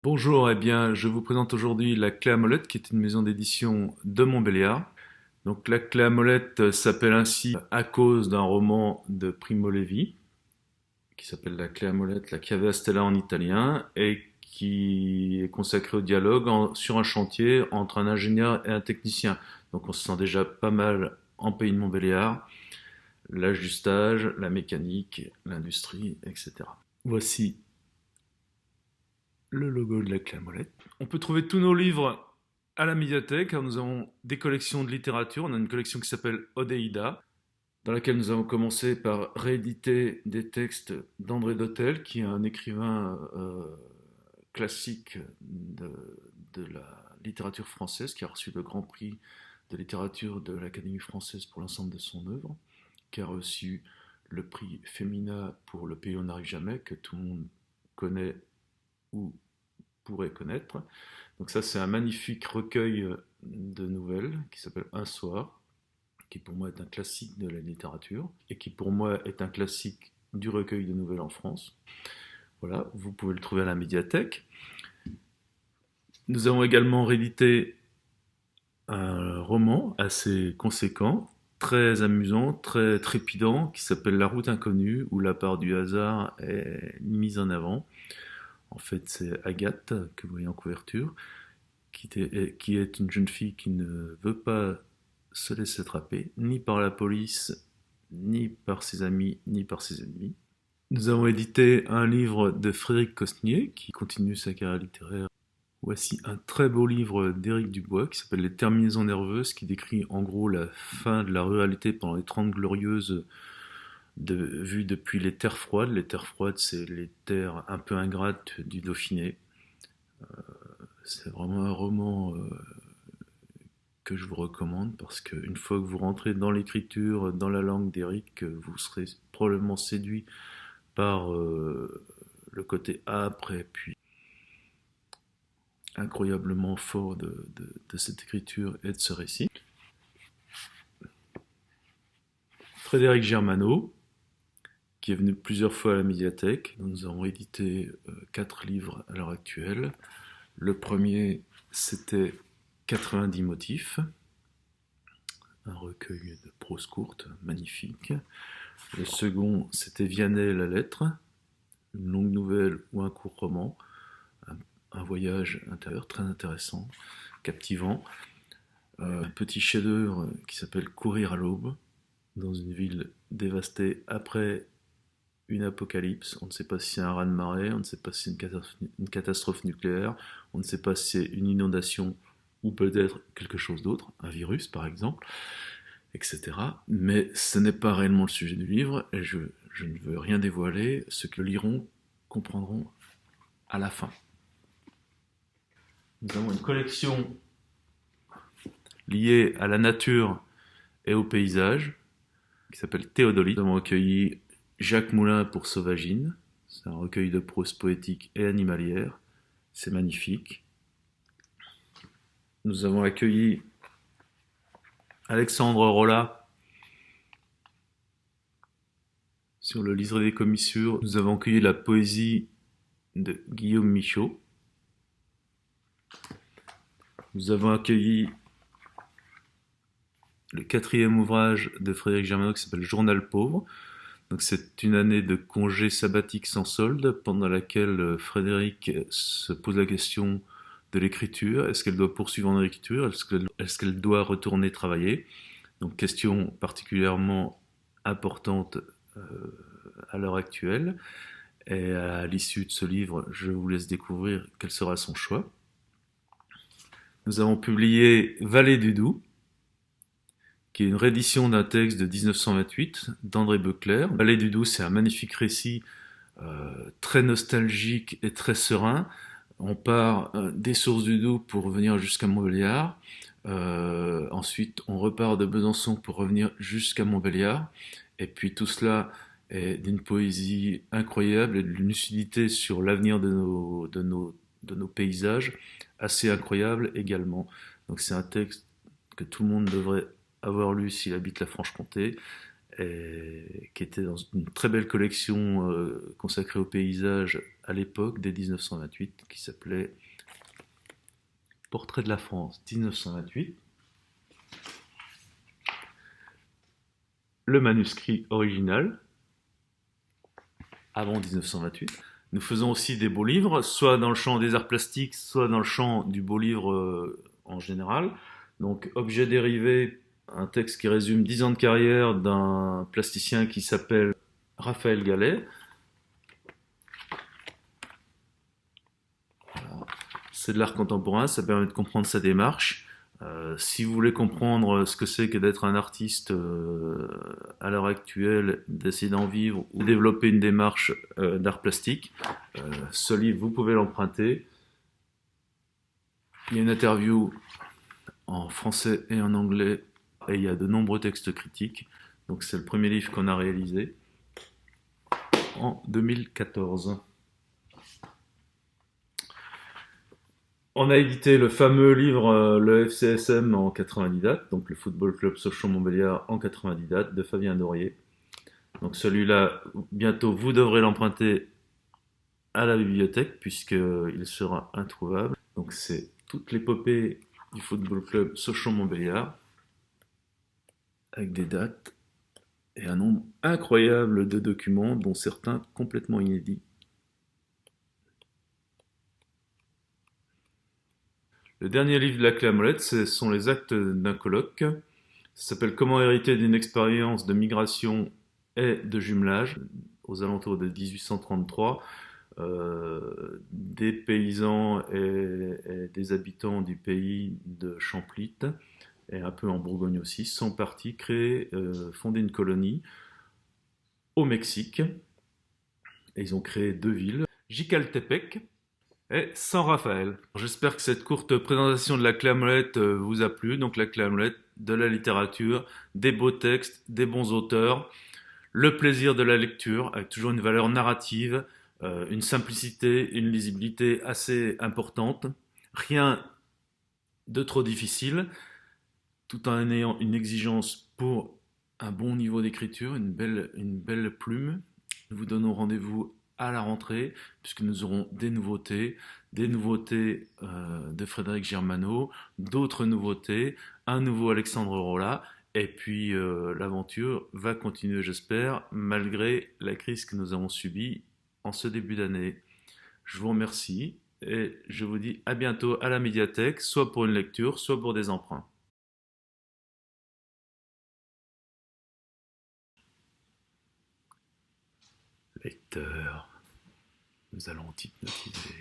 Bonjour, eh bien, je vous présente aujourd'hui La Clé à Molette, qui est une maison d'édition de Montbéliard. Donc, La Clé à Molette s'appelle ainsi à cause d'un roman de Primo Levi, qui s'appelle La Clé à Molette, La Chiave a Stella en italien, et qui est consacré au dialogue sur un chantier entre un ingénieur et un technicien. Donc, on se sent déjà pas mal en pays de Montbéliard, l'ajustage, la mécanique, l'industrie, etc. Voici le logo de la clé à molette. On peut trouver tous nos livres à la médiathèque, car nous avons des collections de littérature. On a une collection qui s'appelle Odéida, dans laquelle nous avons commencé par rééditer des textes d'André Dotel, qui est un écrivain classique de la littérature française, qui a reçu le Grand Prix de littérature de l'Académie française pour l'ensemble de son œuvre, qui a reçu le prix Femina pour Le pays où on n'arrive jamais, que tout le monde connaît ou pourrait connaître. Donc ça, c'est un magnifique recueil de nouvelles qui s'appelle Un soir, qui pour moi est un classique de la littérature et qui pour moi est un classique du recueil de nouvelles en France. Voilà, vous pouvez le trouver à la médiathèque. Nous avons également réédité un roman assez conséquent, très amusant, très trépidant, qui s'appelle La route inconnue, où la part du hasard est mise en avant. En fait, c'est Agathe, que vous voyez en couverture, qui est une jeune fille qui ne veut pas se laisser attraper, ni par la police, ni par ses amis, ni par ses ennemis. Nous avons édité un livre de Frédéric Cosnier, qui continue sa carrière littéraire. Voici un très beau livre d'Éric Dubois qui s'appelle Les terminaisons nerveuses, qui décrit en gros la fin de la ruralité pendant les 30 glorieuses vues depuis les terres froides. Les terres froides, c'est les terres un peu ingrates du Dauphiné. C'est vraiment un roman que je vous recommande parce qu'une fois que vous rentrez dans l'écriture, dans la langue d'Éric, vous serez probablement séduit par le côté âpre et puis incroyablement fort de cette écriture et de ce récit. Frédéric Germano, qui est venu plusieurs fois à la médiathèque. Nous avons édité 4 livres à l'heure actuelle. Le premier, c'était 90 motifs, un recueil de prose courte, magnifique. Le second, c'était Vianney la lettre, une longue nouvelle ou un court roman, un voyage intérieur très intéressant, captivant. Un petit chef-d'œuvre qui s'appelle Courir à l'aube, dans une ville dévastée après une apocalypse. On ne sait pas si c'est un raz-de-marée, on ne sait pas si c'est une catastrophe nucléaire, on ne sait pas si c'est une inondation ou peut-être quelque chose d'autre, un virus par exemple, etc. Mais ce n'est pas réellement le sujet du livre, et je ne veux rien dévoiler. Ceux qui le liront comprendront à la fin. Nous avons une collection liée à la nature et au paysage, qui s'appelle Théodolite. Nous avons accueilli Jacques Moulin pour Sauvagine. C'est un recueil de prose poétique et animalière. C'est magnifique. Nous avons accueilli Alexandre Rolla sur le liseré des commissures. Nous avons accueilli la poésie de Guillaume Michaud. Nous avons accueilli le 4e ouvrage de Frédéric Germano qui s'appelle Journal pauvre. Donc c'est une année de congé sabbatique sans solde pendant laquelle Frédéric se pose la question de l'écriture. Est-ce qu'elle doit poursuivre en écriture? Est-ce qu'elle doit retourner travailler? Donc question particulièrement importante à l'heure actuelle. Et à l'issue de ce livre, je vous laisse découvrir quel sera son choix. Nous avons publié Vallée du Doubs, qui est une réédition d'un texte de 1928 d'André Becler. Vallée du Doubs, c'est un magnifique récit très nostalgique et très serein. On part des sources du Doubs pour revenir jusqu'à Montbéliard. Ensuite, on repart de Besançon pour revenir jusqu'à Montbéliard. Et puis tout cela est d'une poésie incroyable et d'une lucidité sur l'avenir de nos paysages assez incroyable également. Donc c'est un texte que tout le monde devrait avoir lu s'il habite la Franche-Comté. et qui était dans une très belle collection consacrée au paysage à l'époque, dès 1928, qui s'appelait Portrait de la France 1928. Le manuscrit original, avant 1928. Nous faisons aussi des beaux livres, soit dans le champ des arts plastiques, soit dans le champ du beau livre en général. Donc, Objet dérivé, un texte qui résume 10 ans de carrière d'un plasticien qui s'appelle Raphaël Gallet. Voilà. C'est de l'art contemporain, ça permet de comprendre sa démarche. Si vous voulez comprendre ce que c'est que d'être un artiste à l'heure actuelle, d'essayer d'en vivre ou développer une démarche d'art plastique, ce livre, vous pouvez l'emprunter. Il y a une interview en français et en anglais et il y a de nombreux textes critiques. Donc c'est le premier livre qu'on a réalisé en 2014. On a édité le fameux livre le FCSM en 90 dates, donc le Football Club Sochaux-Montbéliard en 90 dates de Fabien Dorier. Donc celui-là, bientôt vous devrez l'emprunter à la bibliothèque puisqu'il sera introuvable. Donc c'est toute l'épopée du Football Club Sochaux-Montbéliard avec des dates et un nombre incroyable de documents dont certains complètement inédits. Le dernier livre de la clé à molette, ce sont les actes d'un colloque. Ça s'appelle Comment hériter d'une expérience de migration et de jumelage aux alentours de 1833. Des paysans et des habitants du pays de Champlit et un peu en Bourgogne aussi sont partis créer, fonder une colonie au Mexique et ils ont créé deux villes, Jicaltepec et San Rafael. J'espère que cette courte présentation de la clé à molette vous a plu. Donc la clé à molette, de la littérature, des beaux textes, des bons auteurs, le plaisir de la lecture avec toujours une valeur narrative, une simplicité, une lisibilité assez importante. Rien de trop difficile, tout en ayant une exigence pour un bon niveau d'écriture, une belle plume. Nous vous donnons rendez-vous à la rentrée, puisque nous aurons des nouveautés de Frédéric Germano, d'autres nouveautés, un nouveau Alexandre Rolla, et puis l'aventure va continuer, j'espère, malgré la crise que nous avons subie en ce début d'année. Je vous remercie et je vous dis à bientôt à la médiathèque, soit pour une lecture, soit pour des emprunts. Lecteur, nous allons hypnotiser.